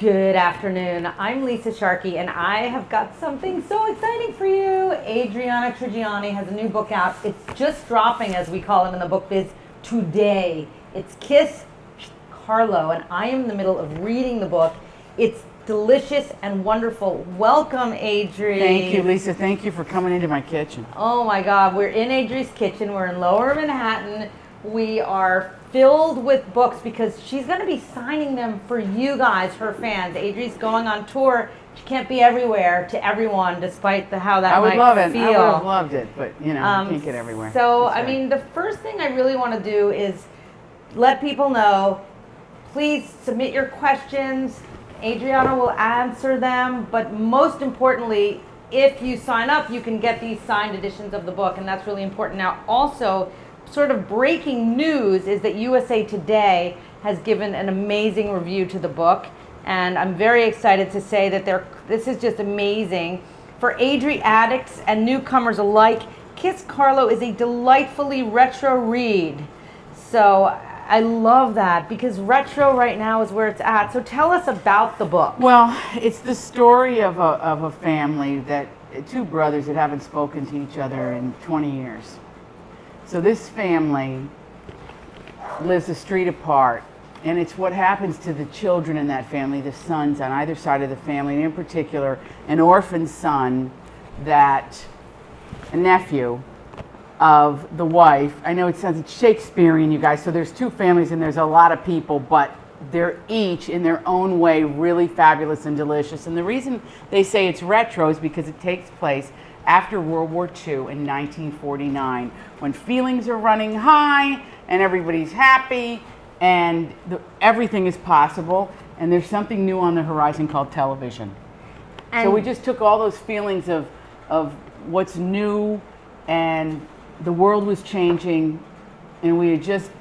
Good afternoon. I'm Lisa Sharkey, and I have got something so exciting for you. Adriana Trigiani has a new book out. It's just dropping, as we call it in the book biz, today. It's Kiss Carlo, and I am in the middle of reading the book. It's delicious and wonderful. Welcome, Adri. Thank you, Lisa. Thank you for coming into my kitchen. Oh my God, we're in Adri's kitchen. We're in Lower Manhattan. We are filled with books because she's going to be signing them for you guys, her fans. Adri's going on tour. She can't be everywhere to everyone, despite how that might feel. I would have loved it, but you can't get everywhere. So, I mean, the first thing I really want to do is let people know, please submit your questions. Adriana will answer them, but most importantly, if you sign up, you can get these signed editions of the book, and that's really important. Now, also, sort of breaking news is that USA Today has given an amazing review to the book, and I'm very excited to say that this is just amazing. For Adri addicts and newcomers alike, Kiss Carlo is a delightfully retro read. So I love that because retro right now is where it's at. So tell us about the book. Well, it's the story of a family that, two brothers that haven't spoken to each other in 20 years. So this family lives a street apart, and it's what happens to the children in that family, the sons on either side of the family, and in particular, an orphan son a nephew of the wife. I know it sounds Shakespearean, you guys, so there's two families and there's a lot of people, but they're each in their own way really fabulous and delicious. And the reason they say it's retro is because it takes place after World War II in 1949, when feelings are running high and everybody's happy and everything is possible, and there's something new on the horizon called television. And so we just took all those feelings of what's new, and the world was changing, and we had just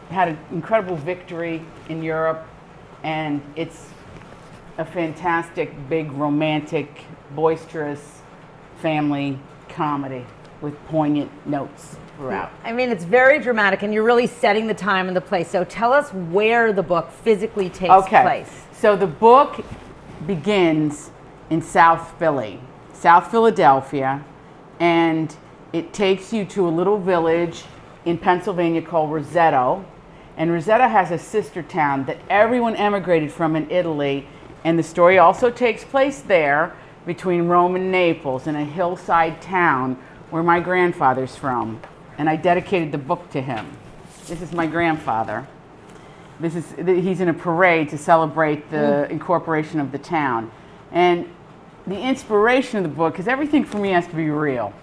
had an incredible victory in Europe, and it's a fantastic, big, romantic, boisterous family comedy with poignant notes throughout. I mean, it's very dramatic, and you're really setting the time and the place. So tell us where the book physically takes place. So the book begins in South Philadelphia, and it takes you to a little village in Pennsylvania called Rochester. And Rochester has a sister town that everyone emigrated from in Italy, and the story also takes place there, between Rome and Naples, in a hillside town where my grandfather's from. And I dedicated the book to him. This is my grandfather. He's in a parade to celebrate the incorporation of the town. And the inspiration of the book, because everything for me has to be real.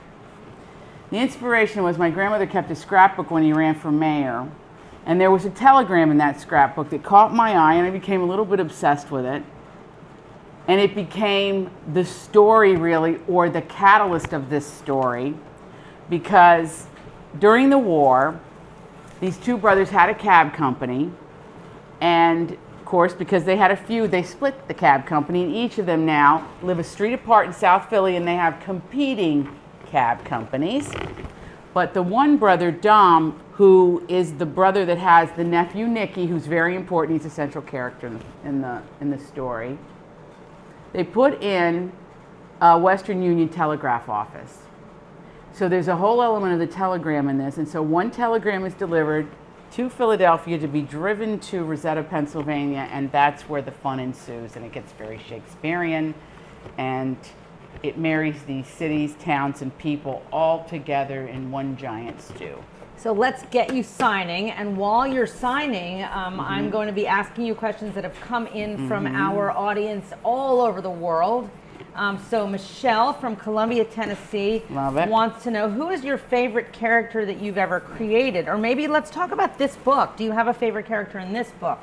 The inspiration was my grandmother kept a scrapbook when he ran for mayor. And there was a telegram in that scrapbook that caught my eye, and I became a little bit obsessed with it. And it became the story, really, or the catalyst of this story, because during the war, these two brothers had a cab company, and of course, because they had a feud, they split the cab company, and each of them now live a street apart in South Philly, and they have competing cab companies. But the one brother, Dom, who is the brother that has the nephew, Nicky, who's very important, he's a central character in the story, they put in a Western Union telegraph office. So there's a whole element of the telegram in this. And so one telegram is delivered to Philadelphia to be driven to Rochester, Pennsylvania, and that's where the fun ensues. And it gets very Shakespearean, and it marries these cities, towns, and people all together in one giant stew. So let's get you signing, and while you're signing, I'm going to be asking you questions that have come in from our audience all over the world. So Michelle from Columbia, Tennessee wants to know, who is your favorite character that you've ever created? Or maybe let's talk about this book. Do you have a favorite character in this book?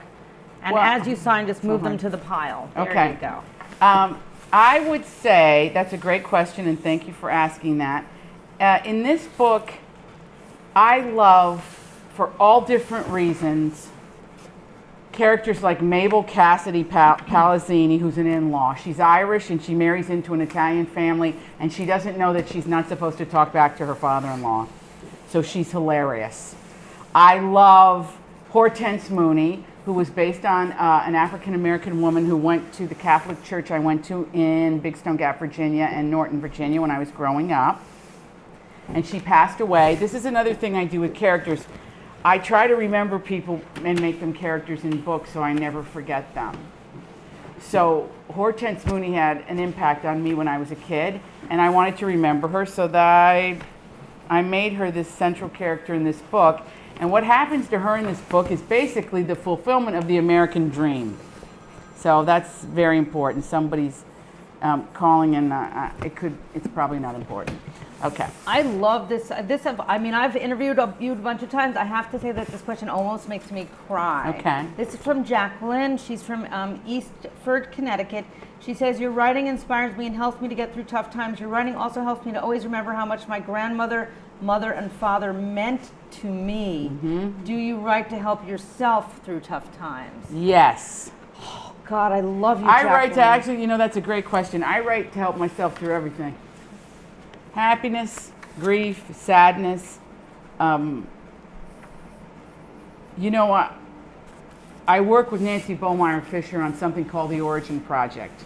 And as you sign, just move them to the pile. There you go. I would say, that's a great question, and thank you for asking that. In this book, I love, for all different reasons, characters like Mabel Cassidy Palazzini, who's an in-law. She's Irish, and she marries into an Italian family, and she doesn't know that she's not supposed to talk back to her father-in-law. So she's hilarious. I love Hortense Mooney, who was based on an African-American woman who went to the Catholic church I went to in Big Stone Gap, Virginia, and Norton, Virginia when I was growing up. And she passed away. This is another thing I do with characters. I try to remember people and make them characters in books so I never forget them. So Hortense Mooney had an impact on me when I was a kid, and I wanted to remember her, so that I made her this central character in this book. And what happens to her in this book is basically the fulfillment of the American dream. So that's very important. Somebody's calling, and it's probably not important. Okay. I love this. I've interviewed you a bunch of times. I have to say that this question almost makes me cry. Okay. This is from Jacqueline. She's from Eastford, Connecticut. She says, your writing inspires me and helps me to get through tough times. Your writing also helps me to always remember how much my grandmother, mother, and father meant to me. Mm-hmm. Do you write to help yourself through tough times? Yes. Oh, God, I love you, I Jacqueline. write to, actually, that's a great question. I write to help myself through everything. Happiness, grief, sadness. I work with Nancy Bohmeyer Fisher on something called the Origin Project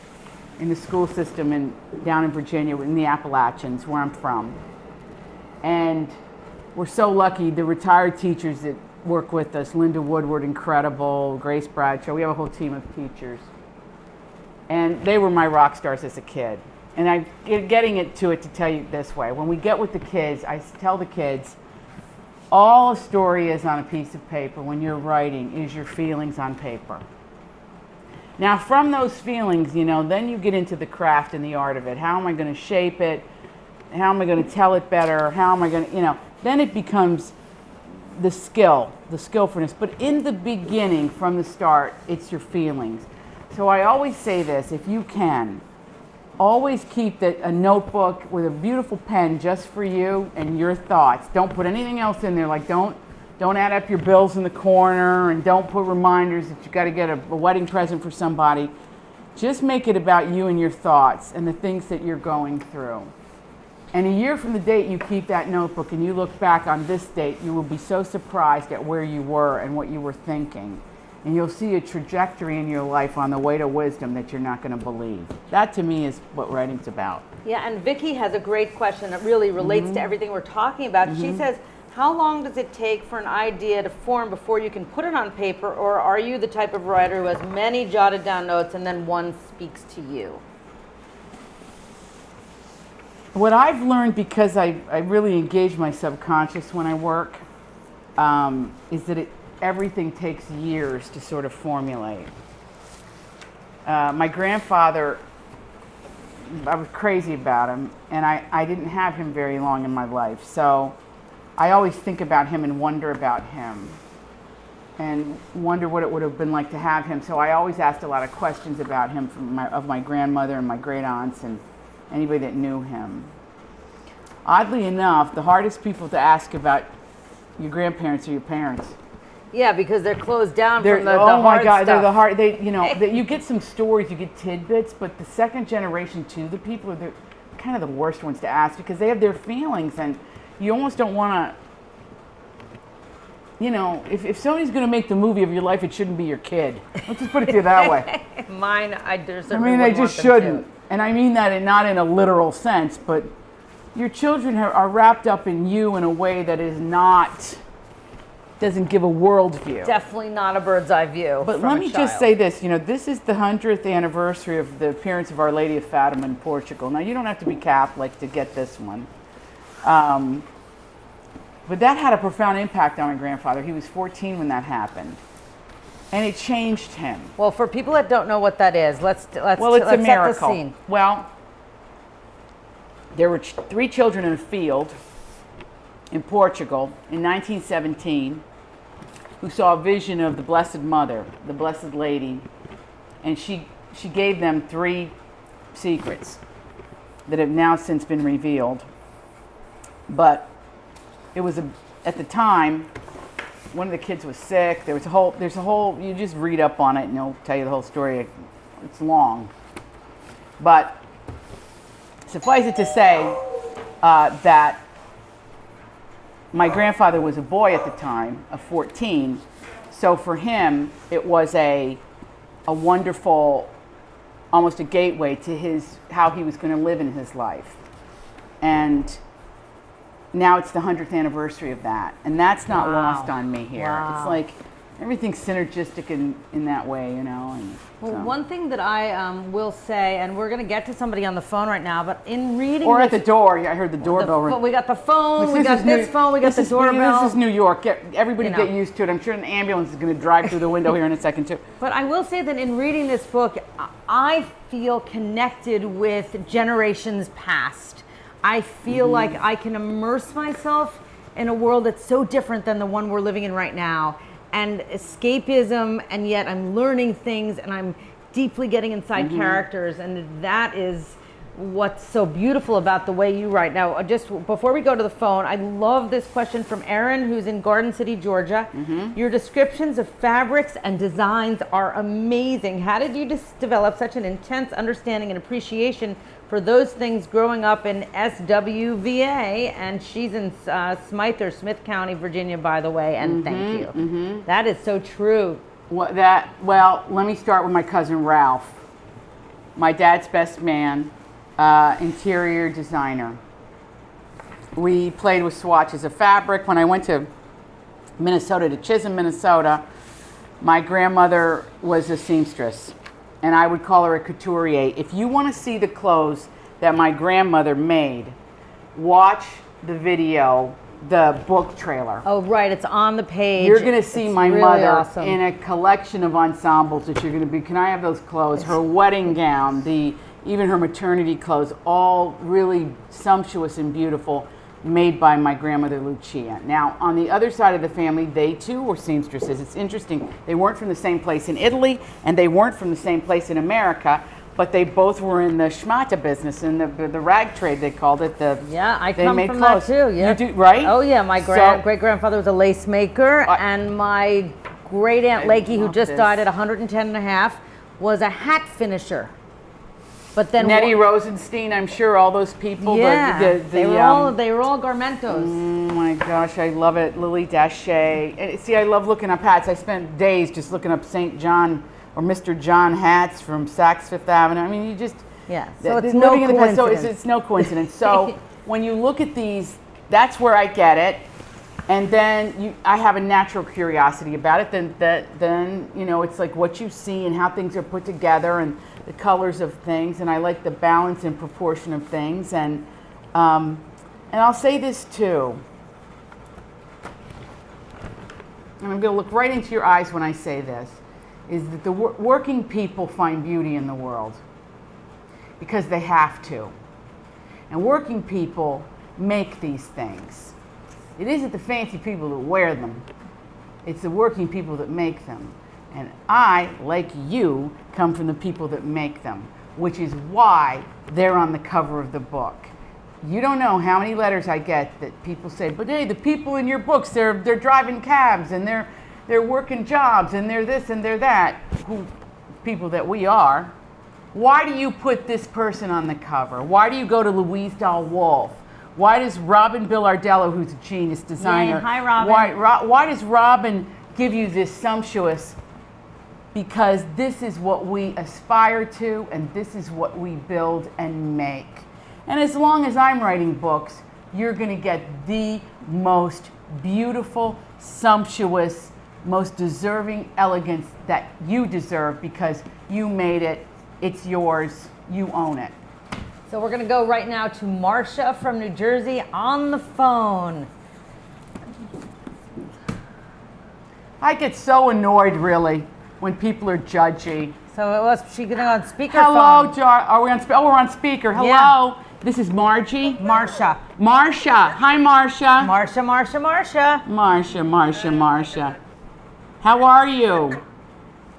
in the school system down in Virginia, in the Appalachians, where I'm from. And we're so lucky, the retired teachers that work with us, Linda Woodward, incredible, Grace Bradshaw, we have a whole team of teachers. And they were my rock stars as a kid. And I'm getting to tell you this way. When we get with the kids, I tell the kids, all a story is on a piece of paper when you're writing is your feelings on paper. Now from those feelings, then you get into the craft and the art of it. How am I going to shape it? How am I going to tell it better? How am I going to, then it becomes the skillfulness. But in the beginning, from the start, it's your feelings. So I always say this, if you can, always keep a notebook with a beautiful pen just for you and your thoughts. Don't put anything else in there, like don't add up your bills in the corner, and don't put reminders that you got to get a wedding present for somebody. Just make it about you and your thoughts and the things that you're going through. And a year from the date you keep that notebook and you look back on this date, you will be so surprised at where you were and what you were thinking. And you'll see a trajectory in your life on the way to wisdom that you're not going to believe. That to me is what writing's about. Yeah, and Vicki has a great question that really relates to everything we're talking about. She says, how long does it take for an idea to form before you can put it on paper, or are you the type of writer who has many jotted down notes and then one speaks to you? What I've learned, because I really engage my subconscious when I work, is that everything takes years to sort of formulate. My grandfather, I was crazy about him, and I didn't have him very long in my life, so I always think about him and wonder about him and wonder what it would have been like to have him. So I always asked a lot of questions about him of my grandmother and my great aunts and anybody that knew him. Oddly enough, the hardest people to ask about your grandparents are your parents. Yeah, because they're closed down They're, from the oh my hard God, stuff. they're the hard. You get some stories, you get tidbits, but the second generation too, the people are kind of the worst ones to ask because they have their feelings, and you almost don't want to. If somebody's going to make the movie of your life, it shouldn't be your kid. Let's just put it to you that way. Mine, they just shouldn't, and I mean that not in a literal sense, but your children are wrapped up in you in a way that is not. Doesn't give a worldview. Definitely not a bird's eye view. But let me just say this, this is the 100th anniversary of the appearance of Our Lady of Fatima in Portugal. Now, you don't have to be Catholic to get this one. But that had a profound impact on my grandfather. He was 14 when that happened. And it changed him. Well, for people that don't know what that is, let's it's a miracle. Set the scene. Well, there were 3 children in a field in Portugal in 1917 who saw a vision of the Blessed Mother, the Blessed Lady, and she gave them 3 secrets that have now since been revealed. But it was at the time, one of the kids was sick. There's a whole, you just read up on it and it'll tell you the whole story. It's long. But suffice it to say that my grandfather was a boy at the time, of 14, So for him, it was a wonderful, almost a gateway to how he was going to live in his life. And now it's the 100th anniversary of that. And that's not lost on me here. Wow. It's like everything's synergistic in that way, you know. And Well, so. one thing that I will say, and we're going to get to somebody on the phone right now, but in reading Or this, at the door. I heard the doorbell ring. we got the phone, we got This this phone, we got the doorbell. This is New York. Everybody You know. get used to it. I'm sure an ambulance is going to drive through the window here in a second too. But I will say that in reading this book, I feel connected with generations past. I feel like I can immerse myself in a world that's so different than the one we're living in right now. And escapism, and yet I'm learning things, and I'm deeply getting inside characters, and that is what's so beautiful about the way you write. Now, just before we go to the phone, I love this question from Erin, who's in Garden City, Georgia. Your descriptions of fabrics and designs are amazing. How did you develop such an intense understanding and appreciation for those things growing up in SWVA? And she's in Smythe, or Smith County, Virginia, by the way, and thank you. That is so true. Well, let me start with my cousin Ralph, my dad's best man, interior designer. We played with swatches of fabric. When I went to Minnesota, to Chisholm, Minnesota, my grandmother was a seamstress, and I would call her a couturier. If you want to see the clothes that my grandmother made, watch the video, the book trailer. Oh, right, it's on the page. You're going to see It's my really mother awesome. in a collection of ensembles that you're going to be, can I have those clothes? Her wedding gown, even her maternity clothes, all really sumptuous and beautiful, made by my grandmother Lucia. Now, on the other side of the family, they too were seamstresses. It's interesting. They weren't from the same place in Italy, and they weren't from the same place in America, but they both were in the schmata business, in the rag trade, they called it. Yeah, I they come made from clothes. that too. Yeah. You do, right? Oh yeah, my great-grandfather was a lace maker, and my great Aunt Lakey, who just died at 110 and a half, was a hat finisher. But then Nettie Rosenstein, I'm sure all those people. Yeah, they were all garmentos. Oh my gosh, I love it. Lily Daché. And see, I love looking up hats. I spent days just looking up St. John or Mr. John hats from Saks Fifth Avenue. I mean, you just So it's no coincidence. So it's no coincidence. So when you look at these, that's where I get it. And then I have a natural curiosity about it. Then you know, it's like what you see and how things are put together and the colors of things, and I like the balance and proportion of things. And I'll say this too, and I'm going to look right into your eyes when I say this, is that the working people find beauty in the world because they have to. And working people make these things. It isn't the fancy people that wear them. It's the working people that make them. And I, like you, come from the people that make them, which is why they're on the cover of the book. You don't know how many letters I get that people say, but hey, the people in your books, they're driving cabs and they're working jobs and they're this and they're that. People that we are. Why do you put this person on the cover? Why do you go to Louise Dahl Wolf? Why does Robin Billardello, who's a genius designer, Hi, Robin. Why does Robin give you this sumptuous? Because this is what we aspire to, and this is what we build and make. And as long as I'm writing books, you're going to get the most beautiful, sumptuous, most deserving elegance that you deserve because you made it, it's yours, you own it. So we're going to go right now to Marcia from New Jersey on the phone. I get so annoyed, really, when people are judgy. So she going on speakerphone. Hello, are we on? Oh, we're on speaker. Hello, Yeah. This is Margie. Marcia. Marcia. Hi, Marcia. Marcia. Marcia. How are you?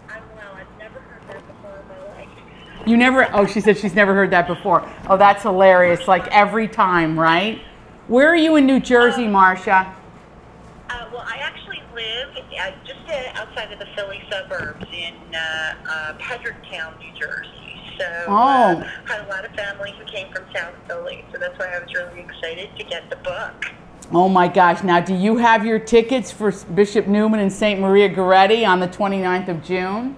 I'm well. I've never heard that before in my life. You never? Oh, she said she's never heard that before. Oh, that's hilarious. Like every time, right? Where are you in New Jersey, Marcia? Well, I actually live just outside of the Philly suburbs in Pedricktown, New Jersey. So had a lot of family who came from South Philly, so that's why I was really excited to get the book. Oh my gosh. Now, do you have your tickets for Bishop Newman and St. Maria Goretti on the 29th of June?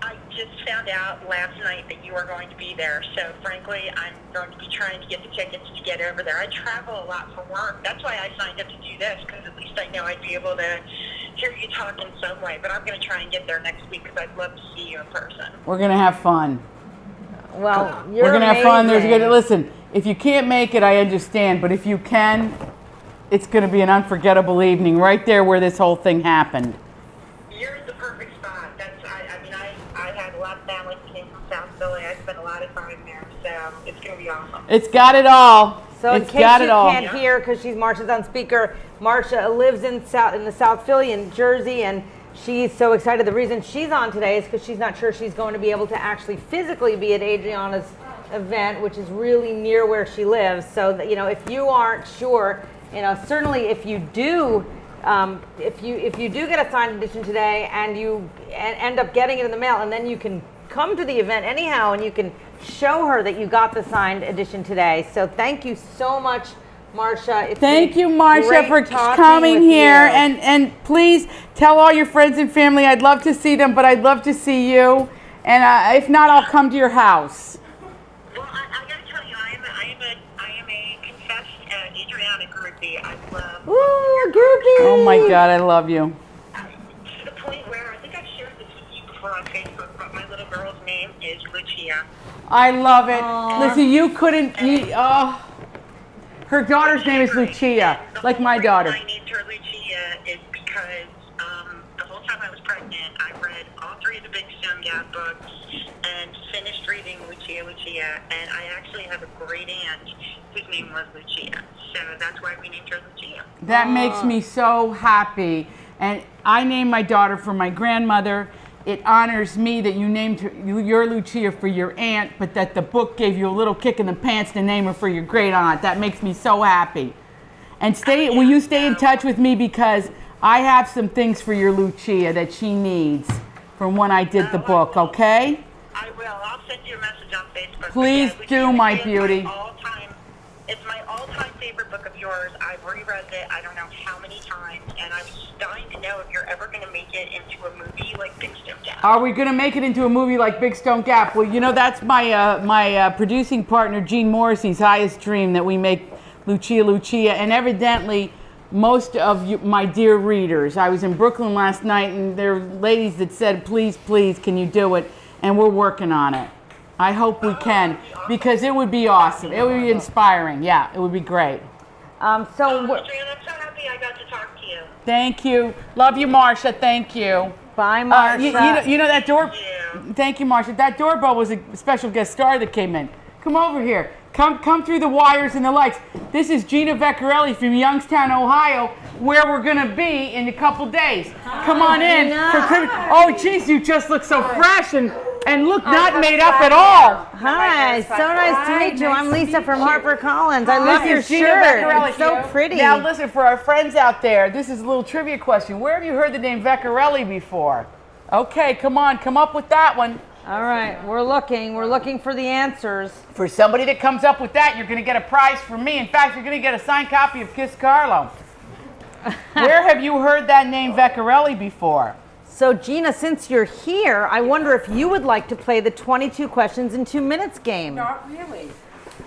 I just found out last night that you are going to be there, so frankly, I'm going to be trying to get the tickets to get over there. I travel a lot for work. That's why I signed up to do this, because at least I know I'd be able to hear you talk in some way. But I'm going to try and get there next week because I'd love to see you in person. We're going to have fun. Well, you're We're going to have fun. There's amazing. good. Listen, if you can't make it, I understand. But if you can, it's going to be an unforgettable evening right there where this whole thing happened. You're in the perfect spot. I had a lot of family that came from South Philly. I spent a lot of time there, so it's going to be awesome. It's got it all. So in It's case got you it all. can't hear, because Marcia's on speaker, Marcia lives in the South Philly in Jersey, and she's so excited. The reason she's on today is because she's not sure she's going to be able to actually physically be at Adriana's event, which is really near where she lives. So that, if you aren't sure, certainly if you do. If you do get a signed edition today and you end up getting it in the mail, and then you can come to the event anyhow and you can show her that you got the signed edition today. So thank you so much, Marcia. Thank you, Marcia, great for talking coming with here. you. And please tell all your friends and family. I'd love to see them, but I'd love to see you. And if not, I'll come to your house. Well, I got to tell you, I am a confessed Adriana groupie. I love Ooh, groupie. Oh my God, I love you. to the point where I think I've shared this with you before on Facebook, but my little girl's name is Lucia. I love it. Aw. Listen, you couldn't. Her daughter's name is Lucia, like my daughter. The whole reason I named her Lucia is because the whole time I was pregnant, I read all 3 of the Big Stone Gap books and finished reading Lucia, and I actually have a great aunt whose name was Lucia. So that's why we named her Lucia. That makes me so happy. And I named my daughter for my grandmother. It honors me that you named your Lucia for your aunt, but that the book gave you a little kick in the pants to name her for your great aunt. That makes me so happy. And will you stay in touch with me, because I have some things for your Lucia that she needs from when I did the book, okay? I will. I'll send you a message on Facebook. Please But do, Lucia my is beauty. It's my all-time favorite book of yours. I've reread it I don't know how many times, and I'm dying to know if you're ever going to make it into a movie like Big Stone Gap. Are we going to make it into a movie like Big Stone Gap? Well, that's my producing partner, Gene Morrissey's highest dream, that we make Lucia, and evidently most of my dear readers. I was in Brooklyn last night, and there were ladies that said, please, can you do it? And we're working on it. I hope we can, because it would be awesome. It would be inspiring. Yeah, it would be great. Adriana, I'm so happy I got to talk to you. Thank you. Love you, Marcia. Thank you. Bye, Marcia. You know that door. Thank you. Thank you, Marcia. That doorbell was a special guest star that came in. Come over here. Come through the wires and the lights. This is Gina Vecchiarelli from Youngstown, Ohio, where we're going to be in a couple days. Come on in. Oh, geez, you just look so fresh and look not made up at all. Hi, so nice to meet you. I'm Lisa from HarperCollins. I love your This is Gina shirt. Vecchiarelli. It's so pretty. Now listen, for our friends out there, this is a little trivia question. Where have you heard the name Vecchiarelli before? Okay, come up with that one. All right, we're looking for the answers. For somebody that comes up with that, you're going to get a prize from me. In fact, you're going to get a signed copy of Kiss Carlo. Where have you heard that name Vecchiarelli before? So Gina, since you're here, I wonder if you would like to play the 22 questions in 2 minutes game. Not really.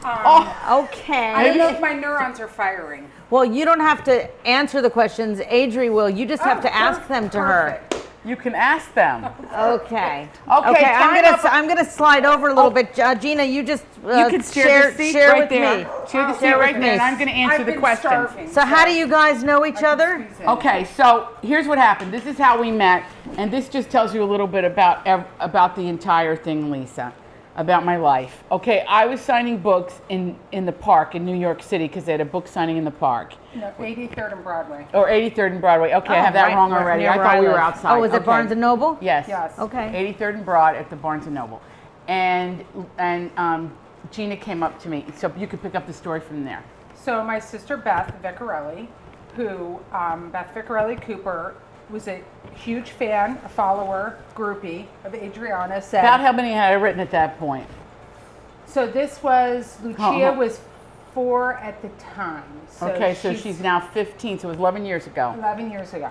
Okay. I don't know if my neurons are firing. Well, you don't have to answer the questions. Adri will. You just have to ask them to her. You can ask them. Okay. Okay, I'm gonna slide over a little bit. Gina, you just You can share the seat share right with there. me. Share the seat Share with right there, me. and I'm going to answer I've the been questions. starving, So how do you guys know each other? Okay, so here's what happened. This is how we met, and this just tells you a little bit about the entire thing, Lisa, about my life. Okay, I was signing books in the park in New York City because they had a book signing in the park. No, 83rd and Broadway. Or 83rd and Broadway. Okay, I have that wrong already. Near I where thought we were live. outside. Oh, was it Okay. Barnes and Noble? Yes. Yes. Okay. 83rd and Broad at the Barnes and Noble. And Gina came up to me, so you could pick up the story from there. So my sister Beth Vecchiarelli, who Beth Vecchiarelli Cooper was a huge fan, a follower, groupie of Adriana, said. About how many had I written at that point? So this was, Lucia was 4 at the time. Okay, so she's now 15, so it was 11 years ago. 11 years ago.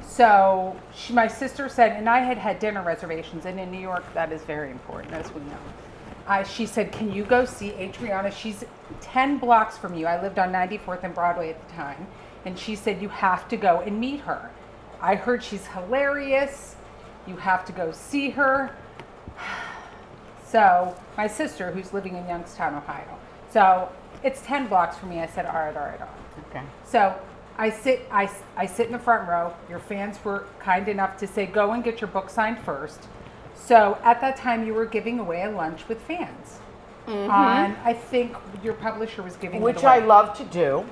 So my sister said, and I had dinner reservations, and in New York that is very important, as we know. She said, can you go see Adriana? She's 10 blocks from you. I lived on 94th and Broadway at the time. And she said, you have to go and meet her. I heard she's hilarious. You have to go see her. So my sister, who's living in Youngstown, Ohio. So it's 10 blocks from me. I said, all right. Okay. So I sit in the front row. Your fans were kind enough to say, go and get your book signed first. So at that time, you were giving away a lunch with fans. And I think your publisher was giving Which it away. I love to do.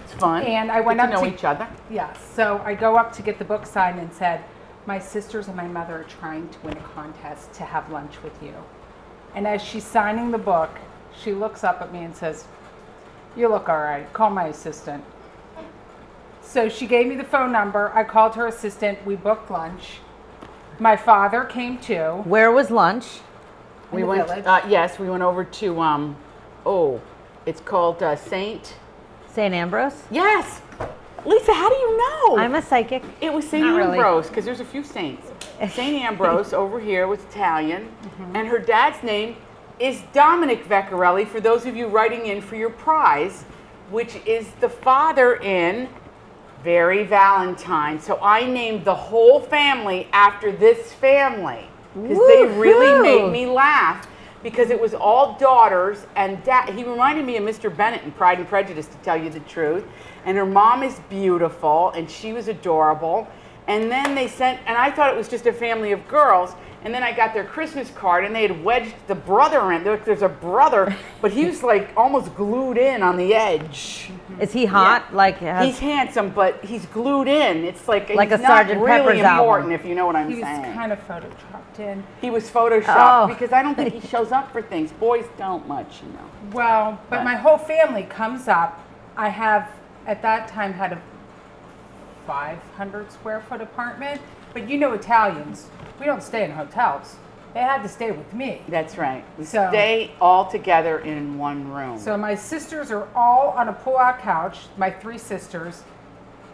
It's fun. And I went Get up to know to each other. Yes. So I go up to get the book signed and said, my sisters and my mother are trying to win a contest to have lunch with you. And as she's signing the book, she looks up at me and says, you look all right. Call my assistant. So she gave me the phone number. I called her assistant. We booked lunch. My father came too. Where was lunch? We the went. village. Yes, we went over to. It's called Saint. St. Ambrose? Yes, Lisa. How do you know? I'm a psychic. It was Saint Not really. Ambrose because there's a few saints. Saint Ambrose over here was Italian, and her dad's name is Dominic Vecchiarelli. For those of you writing in for your prize, which is the father in Very Valentine. So I named the whole family after this family because they really Woohoo! made me laugh because it was all daughters and dad. He reminded me of Mr. Bennett in Pride and Prejudice, to tell you the truth. And her mom is beautiful and she was adorable. And then they sent, and I thought it was just a family of girls. And then I got their Christmas card and they had wedged the brother in. There's a brother, but he was like almost glued in on the edge. Is he hot? Yeah. Like He's handsome, but he's glued in. It's like a he's Sgt. not really Pepper's album. important, if you know what I'm He was saying. kind of photoshopped in. He was photoshopped Oh. because I don't think he shows up for things. Boys don't much, you know. Well, but my whole family comes up. I have, at that time, had a 500 square foot apartment. But you know Italians, we don't stay in hotels. They had to stay with me. That's right. We So- stay all together in one room. So my sisters are all on a pull-out couch, my 3 sisters,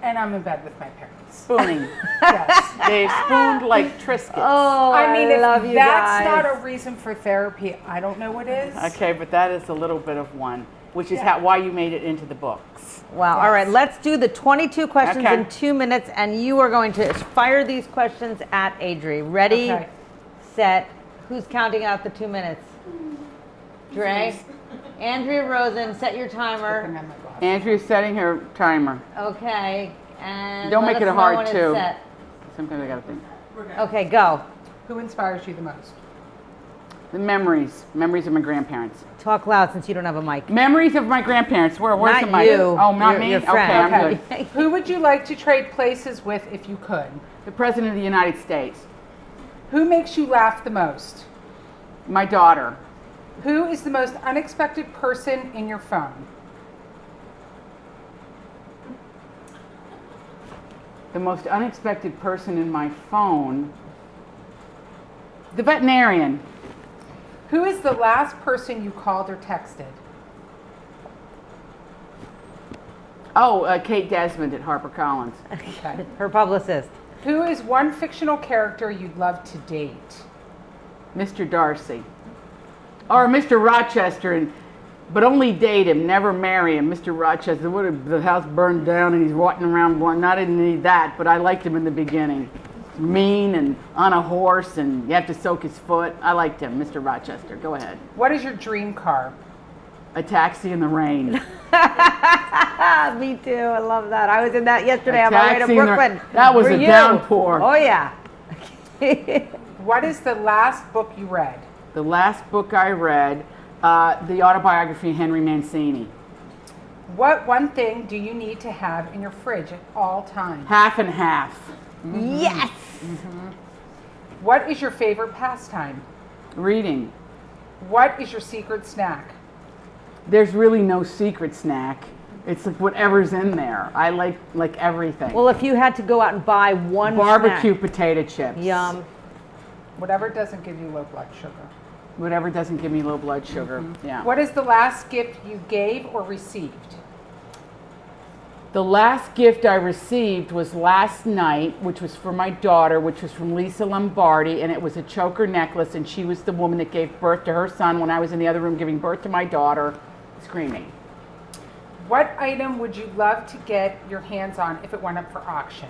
and I'm in bed with my parents. Spooning. Yes. They spooned like Triscuits. oh, I mean, if love you that's guys. not a reason for therapy, I don't know what is. Okay, but that is a little bit of one, which is Yeah. why you made it into the books. Wow. All right, let's do the 22 questions Okay. in 2 minutes, and you are going to fire these questions at Adri. Ready, Okay. set. Who's counting out the 2 minutes? Dre? Andrea Rosen, set your timer. Looking at my glasses. Andrea's setting her timer. Okay, and Don't let make us it know hard, when it's too. set. Sometimes I gotta think. Okay, go. Who inspires you the most? The memories of my grandparents. Talk loud since you don't have a mic. Memories of my grandparents. Where's Not the mic? you. Oh, not Your- me? your Okay, friend. I'm Okay. good. Who would you like to trade places with if you could? The President of the United States. Who makes you laugh the most? My daughter. Who is the most unexpected person in your phone? The most unexpected person in my phone. The veterinarian. Who is the last person you called or texted? Oh, Kate Desmond at HarperCollins. Okay. Her publicist. Who is one fictional character you'd love to date? Mr. Darcy. Or Mr. Rochester, but only date him, never marry him. Mr. Rochester, what if the house burned down and he's walking around blind? I didn't need that, but I liked him in the beginning. Mean and on a horse, and you have to soak his foot. I liked him, Mr. Rochester. Go ahead. What is your dream car? A taxi in the rain. Me too. I love that. I was in that yesterday A on my way to taxi in the- Brooklyn. that was For a you. downpour. Oh yeah. What is the last book you read? The last book I read, the autobiography of Henry Mancini. What one thing do you need to have in your fridge at all times? Half and half. Yes. What is your favorite pastime? Reading. What is your secret snack? There's really no secret snack. It's like whatever's in there. I like everything. Well, if you had to go out and buy one Barbecue snack. potato chips. Yum. Whatever doesn't give you low blood sugar. Whatever doesn't give me low blood sugar. Yeah. What is the last gift you gave or received? The last gift I received was last night, which was for my daughter, which was from Lisa Lombardi, and it was a choker necklace, and she was the woman that gave birth to her son when I was in the other room giving birth to my daughter, screaming. What item would you love to get your hands on if it went up for auction?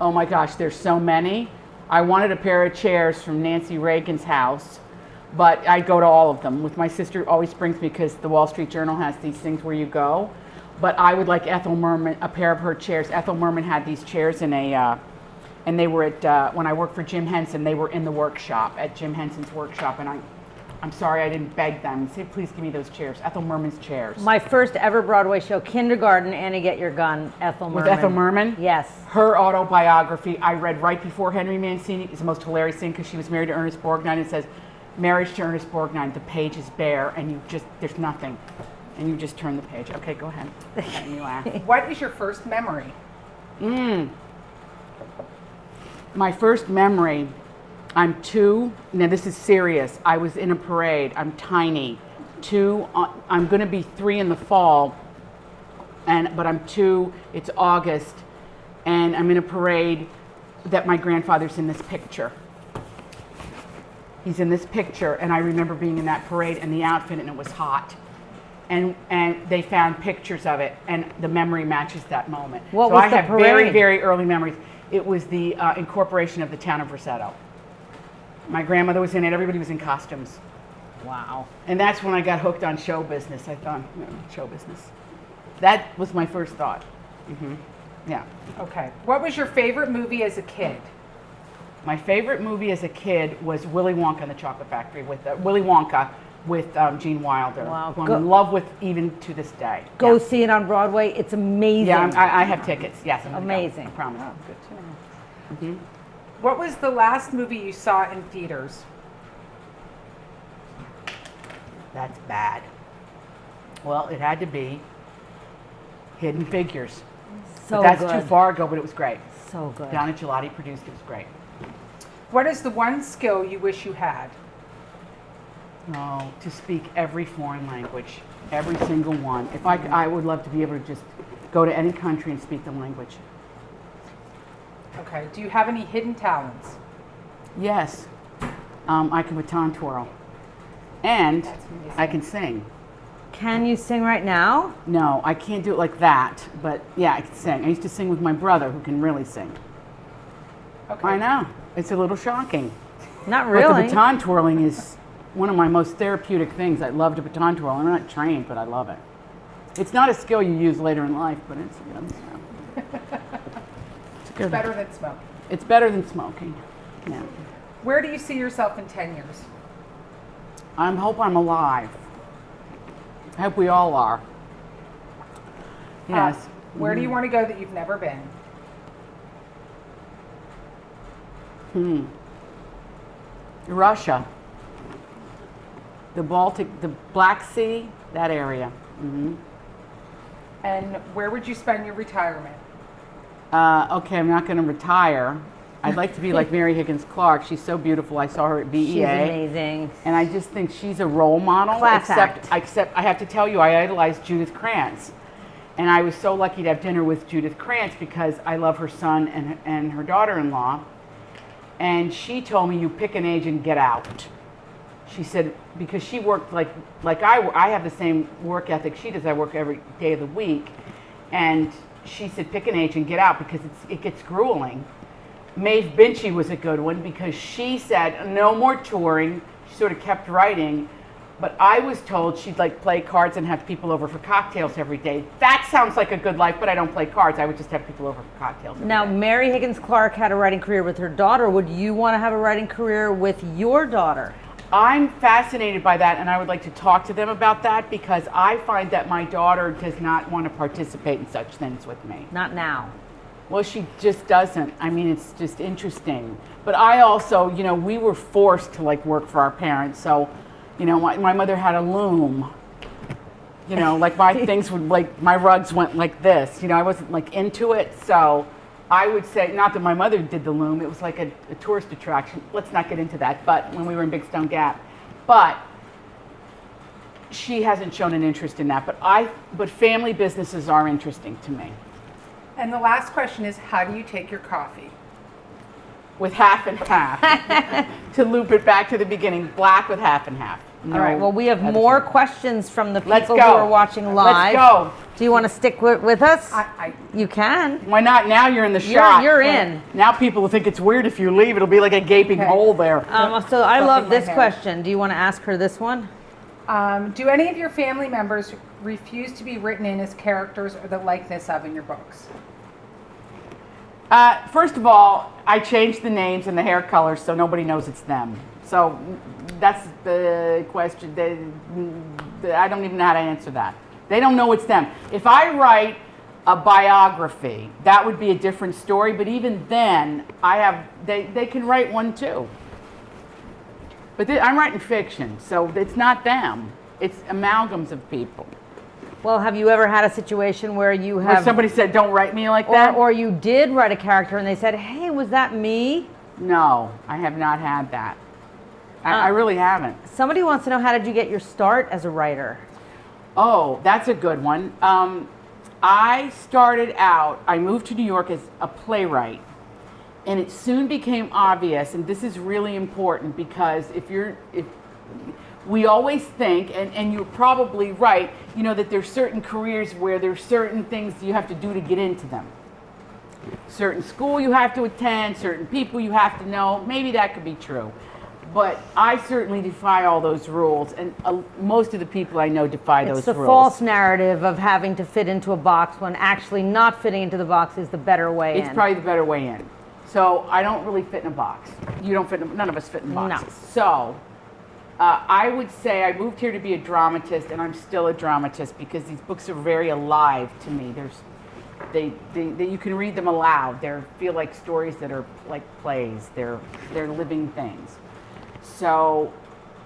Oh my gosh, there's so many. I wanted a pair of chairs from Nancy Reagan's house, but I go to all of them. With my sister, always brings me because the Wall Street Journal has these things where you go. But I would like Ethel Merman, a pair of her chairs. Ethel Merman had these chairs in a, and they were at, when I worked for Jim Henson, they were in the workshop, at Jim Henson's workshop, and I'm sorry I didn't beg them. Say, please give me those chairs, Ethel Merman's chairs. My first ever Broadway show, Kindergarten, Annie Get Your Gun, Ethel Merman. With Ethel Merman? Yes. Her autobiography, I read right before Henry Mancini. It's the most hilarious thing because she was married to Ernest Borgnine. It says, marriage to Ernest Borgnine, the page is bare, and you just, there's nothing. And you just turn the page. Okay, go ahead. And you laugh. What is your first memory? My first memory, I'm 2, now this is serious. I was in a parade, I'm tiny. 2, I'm gonna be 3 in the fall, but I'm 2, it's August, and I'm in a parade that my grandfather's in this picture. He's in this picture, and I remember being in that parade and the outfit, and it was hot. And they found pictures of it, and the memory matches that moment. What so was I the have parade? very, very early memories. It was the incorporation of the town of Rochester. My grandmother was in it. Everybody was in costumes. Wow. And that's when I got hooked on show business. I thought, show business. That was my first thought. Yeah. Okay. What was your favorite movie as a kid? My favorite movie as a kid was Willy Wonka and the Chocolate Factory with Willy Wonka with Gene Wilder. Wow. Who I'm in love with even to this day. Go see it on Broadway. It's amazing. Yeah, I have tickets. Yes, I'm gonna go. Amazing. I promise. Oh, good to know. What was the last movie you saw in theaters? That's bad. Well, it had to be Hidden Figures. So But that's good. too far ago, but it was great. So good. Donna Gelati produced it. It was great. What is the one skill you wish you had? Oh, to speak every foreign language, every single one. If I would love to be able to just go to any country and speak the language. Okay. Do you have any hidden talents? Yes, I can baton twirl, and That's amazing. I can sing. Can you sing right now? No, I can't do it like that, but yeah, I can sing. I used to sing with my brother, who can really sing. Okay. I know, it's a little shocking. Not But really. the baton twirling is one of my most therapeutic things. I love to baton twirl. I'm not trained, but I love it. It's not a skill you use later in life, but it's good. It's good. Better than smoking. It's better than smoking. Yeah. Where do you see yourself in 10 years? I hope I'm alive. I hope we all are. Yes. Where do you want to go that you've never been? Russia. The Baltic, the Black Sea, that area. And where would you spend your retirement? Okay, I'm not going to retire. I'd like to be like Mary Higgins Clark. She's so beautiful. I saw her at BEA. She's amazing. And I just think she's a role model. Class act. Except I have to tell you, I idolized Judith Krantz. And I was so lucky to have dinner with Judith Krantz because I love her son and her daughter-in-law. And she told me, you pick an age and get out. She said, because she worked like I have the same work ethic she does. I work every day of the week. And she said, pick an age and get out because it gets grueling. Maeve Binchy was a good one because she said no more touring. She sort of kept writing, but I was told she'd like play cards and have people over for cocktails every day. That sounds like a good life, but I don't play cards. I would just have people over for cocktails every Now, day. Mary Higgins Clark had a writing career with her daughter. Would you want to have a writing career with your daughter? I'm fascinated by that, and I would like to talk to them about that because I find that my daughter does not want to participate in such things with me. Not now. Well, she just doesn't. I mean, it's just interesting. But I also, we were forced to like work for our parents. So, my mother had a loom. Like my things would my rugs went like this. I wasn't like into it. So I would say, not that my mother did the loom. It was like a tourist attraction. Let's not get into that. But when we were in Big Stone Gap. But she hasn't shown an interest in that. But family businesses are interesting to me. And the last question is, how do you take your coffee? With half and half. To loop it back to the beginning, black with half and half. All right. Well, we have more questions from the Let's people go. who are watching live. Let's go. Do you want to stick with us? I You can. Why not? Now you're in the shot. You're in. Now people will think it's weird if you leave. It'll be like a gaping Okay. hole there. So I Fluffing love my this hair. question. Do you want to ask her this one? Do any of your family members refuse to be written in as characters or the likeness of in your books? First of all, I changed the names and the hair colors so nobody knows it's them. So that's the question. I don't even know how to answer that. They don't know it's them. If I write a biography, that would be a different story. But even then, they can write one too. But I'm writing fiction, so it's not them. It's amalgams of people. Well, have you ever had a situation where you have... Where somebody said, don't write me like that? Or you did write a character and they said, hey, was that me? No, I have not had that. I really haven't. Somebody wants to know, how did you get your start as a writer? Oh, that's a good one. I started out, I moved to New York as a playwright. And it soon became obvious, and this is really important, because if we always think, and you're probably right, you know, that there's certain careers where there's certain things you have to do to get into them. Certain school you have to attend, certain people you have to know. Maybe that could be true. But I certainly defy all those rules, and most of the people I know defy those rules. It's the false narrative of having to fit into a box when actually not fitting into the box is the better way in. It's probably the better way in. So I don't really fit in a box. You don't fit in, none of us fit in boxes. No. So I would say I moved here to be a dramatist, and I'm still a dramatist because these books are very alive to me. You can read them aloud. They feel like stories that are like plays. They're living things. So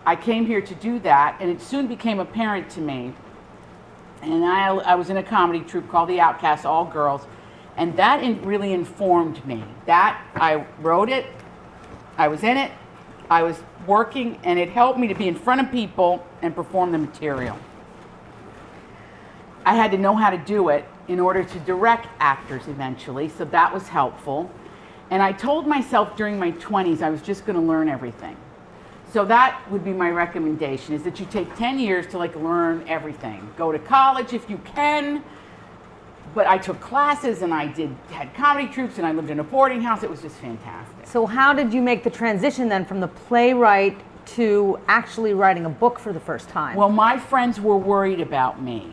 I came here to do that, and it soon became apparent to me. And I was in a comedy troupe called the Outcasts All Girls, and that really informed me. That I wrote it, I was in it, I was working, and it helped me to be in front of people and perform the material. I had to know how to do it in order to direct actors eventually, so that was helpful. And I told myself during my 20s I was just going to learn everything. So that would be my recommendation, is that you take 10 years to learn everything. Go to college if you can, but I took classes and I had comedy troupes and I lived in a boarding house. It was just fantastic. So how did you make the transition then from the playwright to actually writing a book for the first time? Well, my friends were worried about me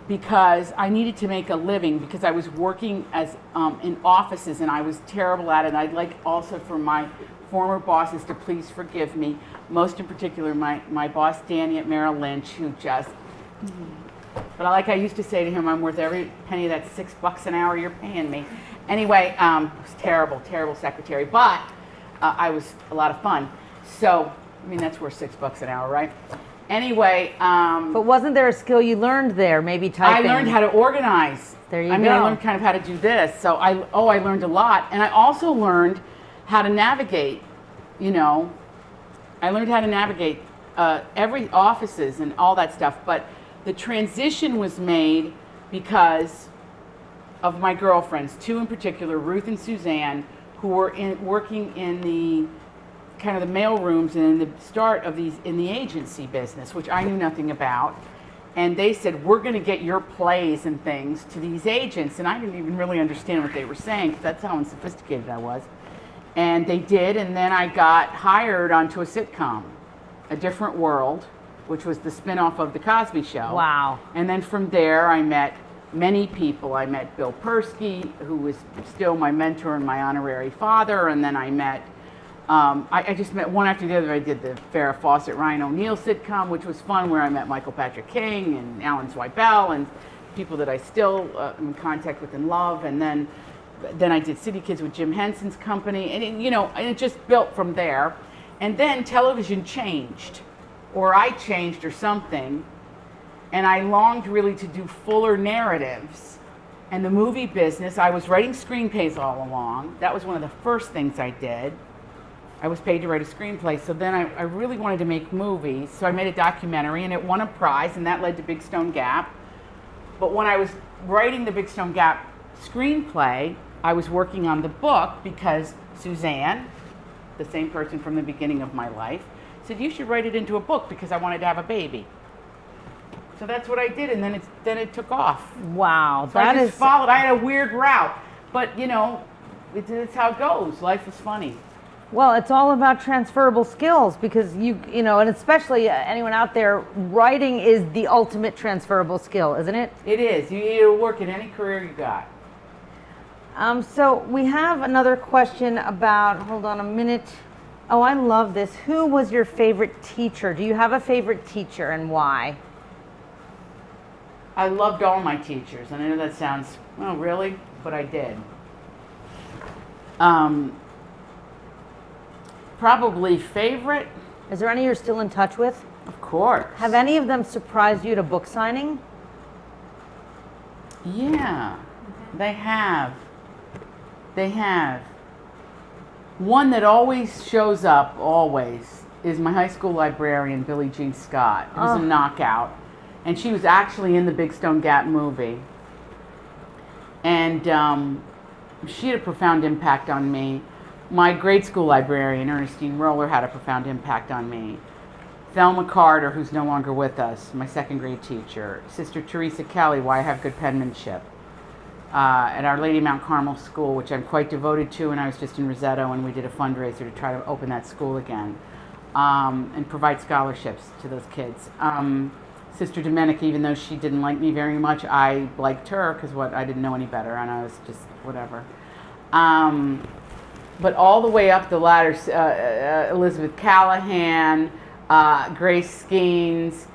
because I needed to make a living, because I was working as in offices and I was terrible at it. And I'd like also for my former bosses to please forgive me, most in particular my boss Danny at Merrill Lynch, who just, but like I used to say to him, I'm worth every penny of that $6 an hour you're paying me. Anyway, it was terrible secretary, but I was a lot of fun. So, I mean, that's worth $6 an hour, right? Anyway. But wasn't there a skill you learned there, maybe typing? I learned how to organize. There you go. I learned kind of how to do this. So I learned a lot. And I also learned how to navigate, you know. I learned how to navigate every offices and all that stuff. But the transition was made because of my girlfriends, two in particular, Ruth and Suzanne, who were working in the kind of the mail rooms and in the start of these in the agency business, which I knew nothing about. And they said, we're going to get your plays and things to these agents. And I didn't even really understand what they were saying, because that's how unsophisticated I was. And they did, and then I got hired onto a sitcom, A Different World, which was the spinoff of The Cosby Show. Wow. And then from there, I met many people. I met Bill Persky, who was still my mentor and my honorary father. And then I met, I just met one after the other. I did the Farrah Fawcett, Ryan O'Neal sitcom, which was fun, where I met Michael Patrick King and Alan Zweibel and people that I still am in contact with and love. And then I did City Kids with Jim Henson's company, and it just built from there. And then television changed, or I changed or something, and I longed really to do fuller narratives. And the movie business, I was writing screenplays all along. That was one of the first things I did. I was paid to write a screenplay. So then I really wanted to make movies. So I made a documentary, and it won a prize, and that led to Big Stone Gap. But when I was writing the Big Stone Gap screenplay, I was working on the book because Suzanne, the same person from the beginning of my life, said, you should write it into a book because I wanted to have a baby. So that's what I did, and then it took off. Wow, So I just followed. I had a weird route, but you know, it's how it goes. Life is funny. Well, it's all about transferable skills because you know, and especially anyone out there, writing is the ultimate transferable skill, isn't it? It is. It'll work in any career you got. So we have another question about, hold on a minute. Oh, I love this. Who was your favorite teacher? Do you have a favorite teacher and why? I loved all my teachers, and I know that sounds, well, really? But I did. Probably favorite? Is there any you're still in touch with? Of course. Have any of them surprised you at a book signing? Yeah, they have. They have. One that always shows up, always, is my high school librarian, Billie Jean Scott, who's a knockout. And she was actually in the Big Stone Gap movie. And she had a profound impact on me. My grade school librarian, Ernestine Roller, had a profound impact on me. Thelma Carter, who's no longer with us, my second grade teacher. Sister Teresa Kelly, why I have good penmanship. At Our Lady Mount Carmel School, which I'm quite devoted to, and I was just in Rosetto, and we did a fundraiser to try to open that school again and provide scholarships to those kids. Sister Domenica, even though she didn't like me very much, I liked her because I didn't know any better, and I was just whatever. But all the way up the ladder, Elizabeth Callahan, Grace Skeens,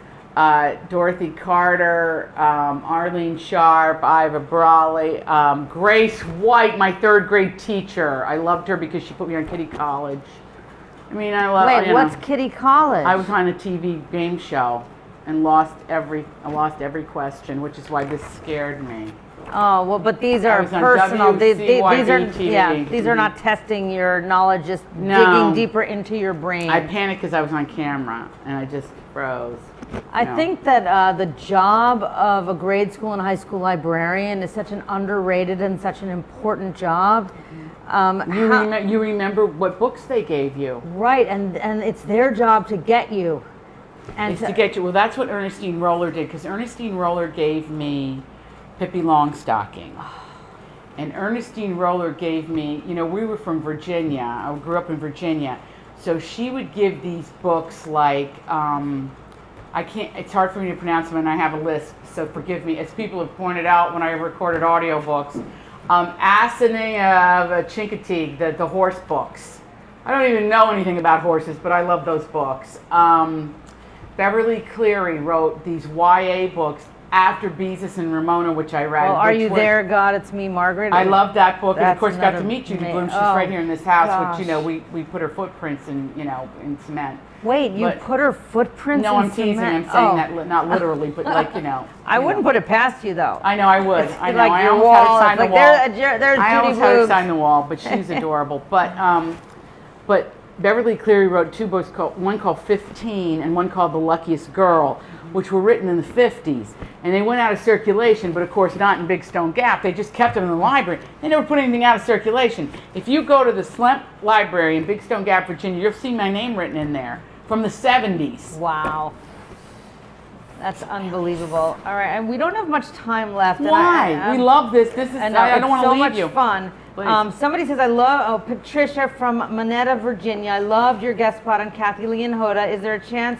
Dorothy Carter, Arlene Sharp, Iva Brawley, Grace White, my third grade teacher. I loved her because she put me on Kitty College. I mean, I love. Wait, what's Kitty College? I was on a TV game show and lost every question, which is why this scared me. Oh, well, but these are personal. These are not testing your knowledge, just digging deeper into your brain. I panicked because I was on camera and I just froze. I think that the job of a grade school and high school librarian is such an underrated and such an important job. You remember what books they gave you. Right, and it's their job to get you. And to get you. Well, that's what Ernestine Roller did, because Ernestine Roller gave me Pippi Longstocking. And Ernestine Roller gave me, we were from Virginia. I grew up in Virginia. So she would give these books like, it's hard for me to pronounce them, and I have a list, so forgive me. As people have pointed out when I recorded audiobooks, Asene of Chincoteague, the horse books. I don't even know anything about horses, but I love those books. Beverly Cleary wrote these YA books after Beezus and Ramona, which I read. Well, Are You There, God? It's Me, Margaret. I love that book, and of course got to meet Judy Bloom. She's right here in this house, gosh. which we put her footprints in cement. Wait, you put her footprints in cement? No, I'm teasing. I'm saying that not literally, but I wouldn't put it past you, though. I know I would. I know. Like I your almost wall. had her sign the wall. There's I Judy almost had her Blues. sign the wall, but she's adorable. But Beverly Cleary wrote two books, one called 15 and one called The Luckiest Girl, which were written in the 50s. And they went out of circulation, but of course not in Big Stone Gap. They just kept them in the library. They never put anything out of circulation. If you go to the Slemp Library in Big Stone Gap, Virginia, you'll see my name written in there from the 70s. Wow. That's unbelievable. All right, and we don't have much time left. Why? We love this. This is, I don't want to leave you. It's so much fun. Somebody says, Patricia from Monetta, Virginia, I loved your guest spot on Kathy Lee and Hoda. Is there a chance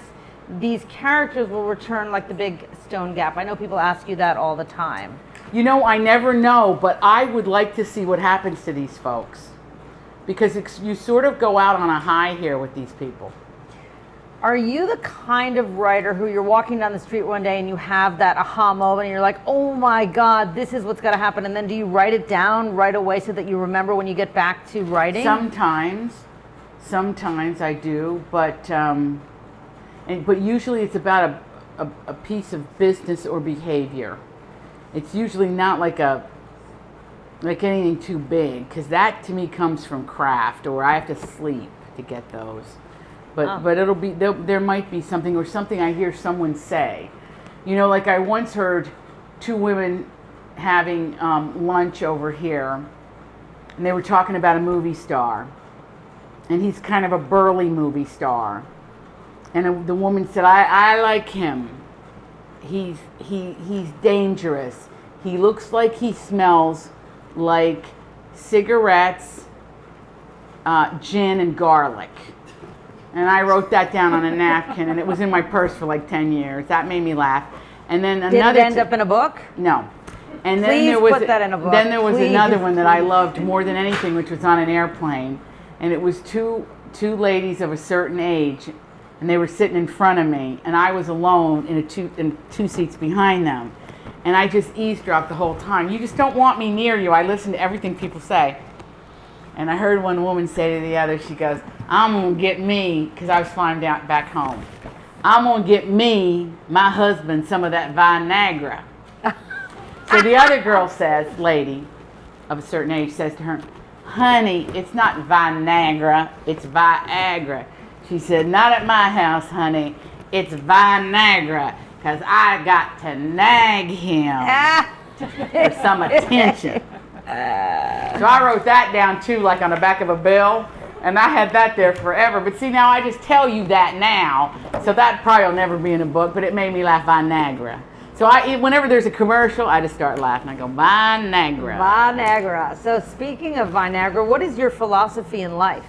these characters will return like the Big Stone Gap? I know people ask you that all the time. I never know, but I would like to see what happens to these folks. Because you sort of go out on a high here with these people. Are you the kind of writer who you're walking down the street one day and you have that aha moment and you're like, oh my God, this is what's going to happen? And then do you write it down right away so that you remember when you get back to writing? Sometimes I do, but usually it's about a piece of business or behavior. It's usually not like anything too big, because that to me comes from craft, or I have to sleep. to get those. But it'll be there might be something or something I hear someone say. You know, like I once heard two women having lunch over here, and they were talking about a movie star, and he's kind of a burly movie star, and the woman said, I like him. He's dangerous. He looks like he smells like cigarettes, gin, and garlic. And I wrote that down on a napkin, and it was in my purse for like 10 years. That made me laugh. And then Did it end up in a book? No. And then Please there was put that in a book. Then there was Please. another one that I loved more than anything, which was on an airplane, and it was two ladies of a certain age, and they were sitting in front of me, and I was alone in two seats behind them, and I just eavesdropped the whole time. You just don't want me near you. I listen to everything people say. And I heard one woman say to the other, she goes, I'm going to get me, because I was flying back home, I'm going to get me, my husband, some of that Viagra. So the other girl says, lady of a certain age, says to her, honey, it's not Viagra, it's Viagra. She said, not at my house, honey, it's Viagra, because I got to nag him for some attention. So I wrote that down too, like on the back of a bill, and I had that there forever. But see, now I just tell you that now, so that probably will never be in a book, but it made me laugh, Viagra. So whenever there's a commercial, I just start laughing. I go, Viagra. Viagra. So speaking of Viagra, what is your philosophy in life?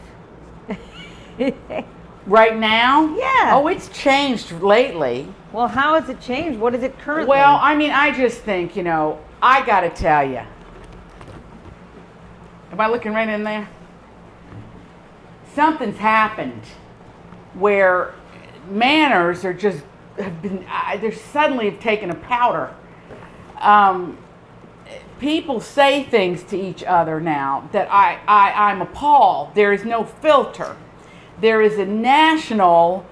Right now? Yeah. Oh, it's changed lately. Well, how has it changed? What is it currently? Well, I mean, I just think, I got to tell you. Am I looking right in there? Something's happened where manners are just they're suddenly have taken a powder. People say things to each other now that I'm appalled. There is no filter. There is a national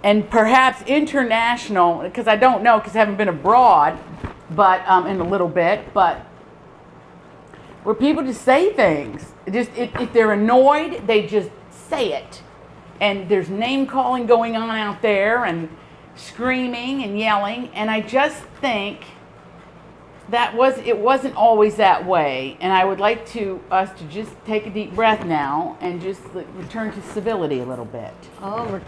and perhaps international, because I don't know because I haven't been abroad, but in a little bit, but where people just say things. If they're annoyed, they just say it. And there's name calling going on out there and screaming and yelling, and I just think it wasn't always that way, and I would like us to just take a deep breath now and just return to civility a little bit. Oh,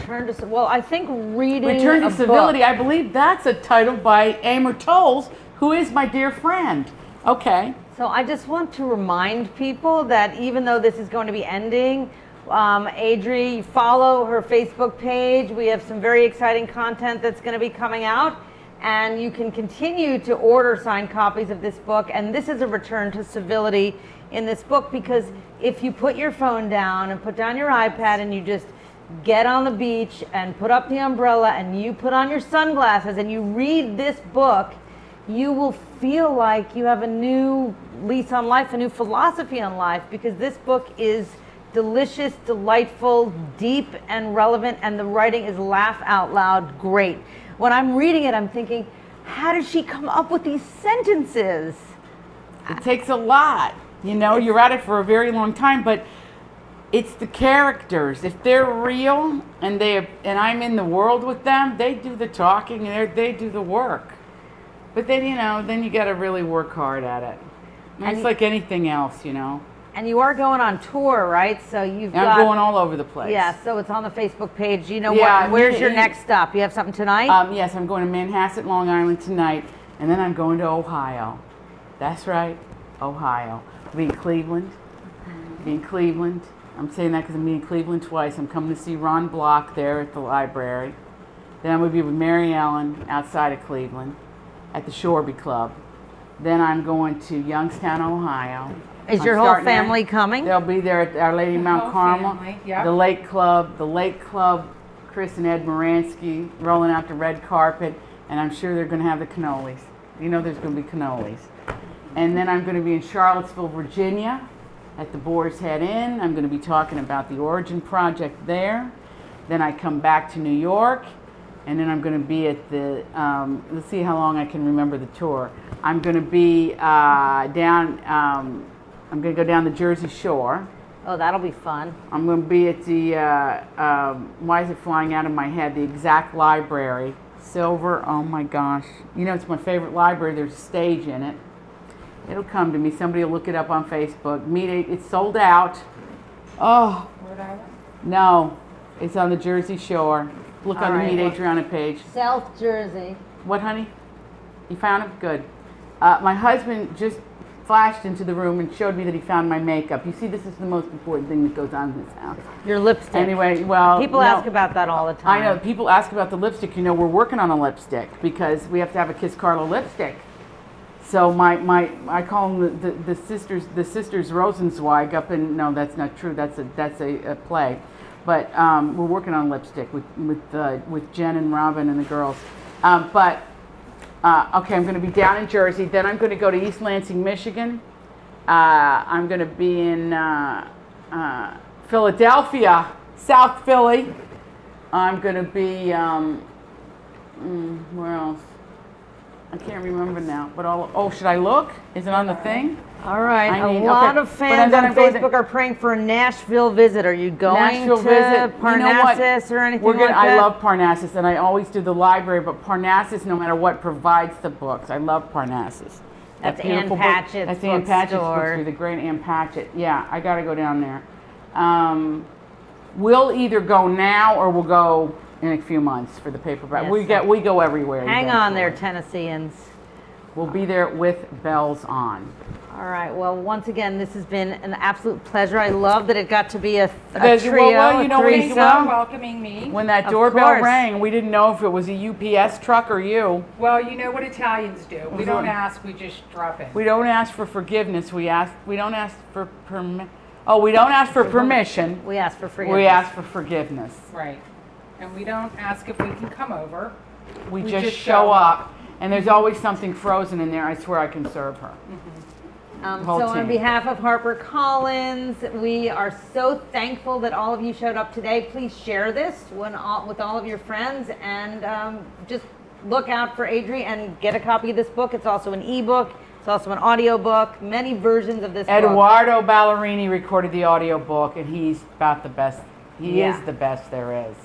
well, I think reading Return to a Civility, book, I believe that's a title by Amor Tolls, who is my dear friend. Okay. So I just want to remind people that even though this is going to be ending, Adri, follow her Facebook page. We have some very exciting content that's going to be coming out, and you can continue to order signed copies of this book. And this is a return to civility in this book, because if you put your phone down and put down your iPad and you just get on the beach and put up the umbrella and you put on your sunglasses and you read this book, you will feel like you have a new lease on life, a new philosophy on life, because this book is delicious, delightful, deep, and relevant, and the writing is laugh out loud great. When I'm reading it, I'm thinking, how did she come up with these sentences? It takes a lot. You're at it for a very long time, but it's the characters. If they're real and I'm in the world with them, they do the talking and they do the work. But then, then you got to really work hard at it. And it's like anything else, And you are going on tour, right? So I'm going all over the place. Yeah, so it's on the Facebook page. Yeah, where's your next stop? You have something tonight? Yes, I'm going to Manhasset, Long Island tonight, and then I'm going to Ohio. That's right, Ohio. I'll be in Cleveland. I'm saying that because I'm being in Cleveland twice. I'm coming to see Ron Block there at the library. Then I'm going to be with Mary Ellen outside of Cleveland at the Shoreby Club. Then I'm going to Youngstown, Ohio. Is your whole family coming? They'll be there at Our Lady of Mount Carmel. Yep. The Lake Club, Chris and Ed Moransky rolling out the red carpet, and I'm sure they're going to have the cannolis. There's going to be cannolis. And then I'm going to be in Charlottesville, Virginia at the Boar's Head Inn. I'm going to be talking about the Origin Project there. Then I come back to New York, and then I'm going to be at the, let's see how long I can remember the tour. I'm going to be I'm going to go down the Jersey Shore. Oh, that'll be fun. I'm going to be at the, why is it flying out of my head? The Exact Library. Silver, oh my gosh. You know, it's my favorite library. There's a stage in it. It'll come to me. Somebody will look it up on Facebook. It's sold out. Oh, Rhode Island? no. It's on the Jersey Shore. Look on the All Meet right. Adriana page. South Jersey. What, honey? You found it? Good. My husband just flashed into the room and showed me that he found my makeup. You see, this is the most important thing that goes on in this house. Your lipstick. Anyway, well, People no, ask about that all the time. I know. People ask about the lipstick. You know, we're working on a lipstick because we have to have a Kiss Carlo lipstick. So I call them the sisters Rosenzweig up in, no, that's not true. That's a play. But we're working on lipstick with Jen and Robin and the girls. Okay, I'm going to be down in Jersey. Then I'm going to go to East Lansing, Michigan. I'm going to be in Philadelphia, South Philly. I'm going to be, where else? I can't remember now. But should I look? Is it on the thing? All right. I mean, a lot okay. of fans But on I'm going to- Facebook are praying for a Nashville visit. Are you going Nashville to visit. Parnassus or anything like that? I love Parnassus, and I always do the library, but Parnassus, no matter what, provides the books. I love Parnassus. That's That beautiful Ann book- Patchett's That's Ann Patchett's bookstore. bookstore, the great Ann Patchett. Yeah, I got to go down there. We'll either go now or we'll go in a few months for the paperback. Yes. We go everywhere. Hang on there, eventually. Tennesseans. We'll be there with bells on. All right. Well, once again, this has been an absolute pleasure. I love that it got to be a Well, trio, well, you a know what Thank you for threesome. welcoming me. When that Of doorbell course. rang, we didn't know if it was a UPS truck or you. Well, you know what Italians do. We don't ask, we just drop in. We don't ask for forgiveness. We don't ask for we don't ask for permission. We asked for forgiveness. We ask for forgiveness. Right. And we don't ask if we can come over. We We just just show show up, and there's always something frozen in there. I swear I can serve her. Whole So on team. behalf of HarperCollins, we are so thankful that all of you showed up today. Please share this with all of your friends, and just look out for Adri and get a copy of this book. It's also an ebook. It's also an audiobook. Many versions of this book. Eduardo Ballerini recorded the audiobook, and he's about the best. He Yeah. is the best there is.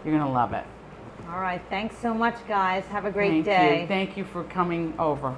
You're going to love it. All right. Thanks so much, guys. Have a great Thank day. you. Thank you for coming over.